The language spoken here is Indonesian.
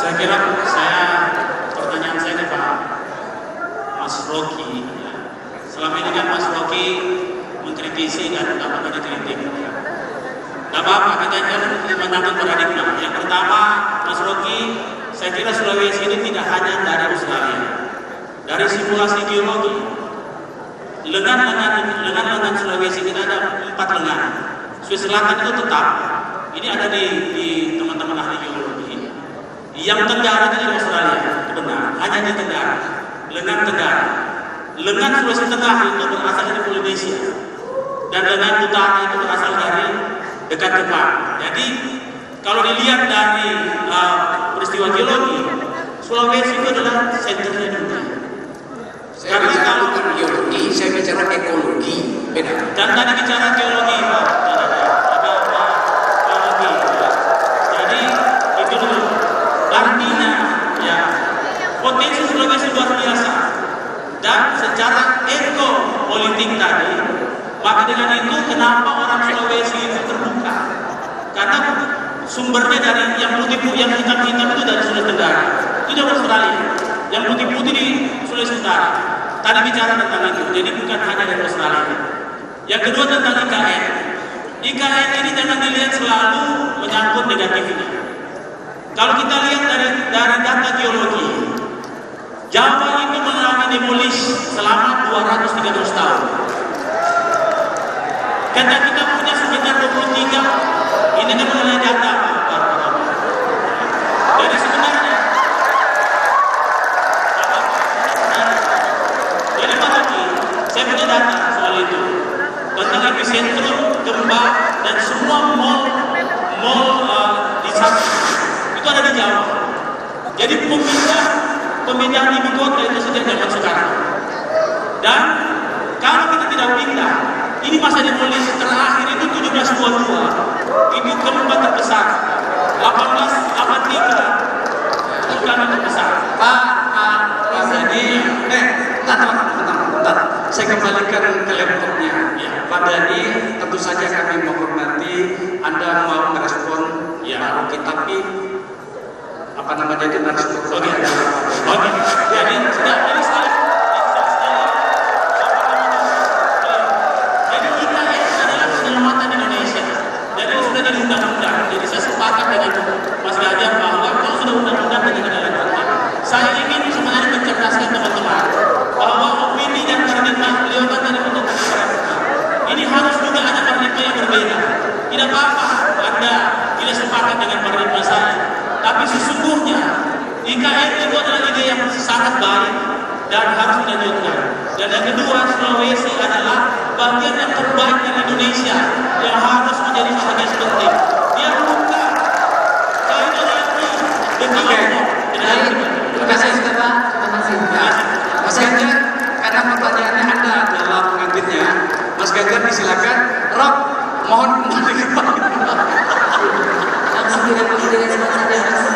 Saya kira pertanyaan saya ke Pak Mas Rocky. Selama ini kan Mas Rocky mengkritisi dan tidak pernah dikritik. Tidak apa-apa, kita kan menanam paradigma. Yang pertama, Mas Rocky, saya kira Sulawesi ini tidak hanya dari Australia. Dari simulasi geologi, lengan Sulawesi kita ada 4 lengan. Sulawesi Selatan itu tetap. Ini ada di teman-teman ahli geologi. Yang tenggara itu dari Australia, itu benar. Hanya di tenggara, lengan tenggara. Lengan Sulawesi Tengah itu berasal dari Polynesia, dan lengan utara itu berasal dari dekat Jepang. Jadi kalau dilihat dari peristiwa geologi, Sulawesi itu adalah senternya dunia. Saya bicara bukan geologi, saya bicara ekologi, beda. Dan tadi bicara geologi, Pak. Jadi itu dulu. Artinya, ya, potensi Sulawesi luar biasa. Dan secara ekopolitik tadi, maka dengan itu kenapa orang Sulawesi itu terbuka? Karena sumbernya dari yang putih-putih, yang hitam-hitam itu dari Sulawesi Tenggara, itu dari Australia. Yang putih-putih di Sulawesi Utara. Tadi bicara tentang itu, jadi bukan hanya dari Australia. Yang kedua tentang IKN. IKN ini jangan dilihat selalu menyangkut negatifnya. Kalau kita lihat dari data geologi, Jawa itu mengalami demolish selama 213 tahun. Karena kita punya sekitar 23, ini kan mengenai data. Jadi sebenarnya, jadi Pak Haji, saya punya data soal itu. Tentang epicentrum, gempa, dan semua mall di sana, itu ada di Jawa. Jadi pemindahan ibu kota itu sejak zaman sekarang. Dan kalau kita tidak pindah, ini masa demolish terakhir itu 1722, itu gempa terbesar. 1883, gempa terbesar. Pak Dhani, bentar. Saya kembalikan ke laptopnya. Pak Dhani, tentu saja kami menghormati Anda mau merespon Pak Rocky, tapi apa namanya itu narasumber ini adalah Oke. Jadi ini sekali. Jadi IKN adalah keselamatan Indonesia. Jadi sudah jadi undang-undang. Jadi saya sepakat dengan Mas Gajah bahwa kalau sudah undang-undang dan tidak dilakukan, saya ingin sebenarnya mencerdaskan teman-teman bahwa opini dan paradigma beliau kan dari penduduk. Ini harus juga ada paradigma yang berbeda. Tidak apa-apa Anda tidak sepakat dengan paradigma saya. Tapi sesungguhnya IKN itu adalah ide yang sangat baik dan harus dilanjutkan. Dan yang kedua, Sulawesi adalah bagian yang terbaik dari Indonesia yang harus menjadi bagian penting. Dia bukan kain lagi demi Allah. Terima kasih sudah Pak. Terima kasih. Mas Ganjar, karena pertanyaannya Anda adalah pengambilnya, Mas Ganjar disilakan. Rob, mohon kembali ke Pak. Langsung direspon saja.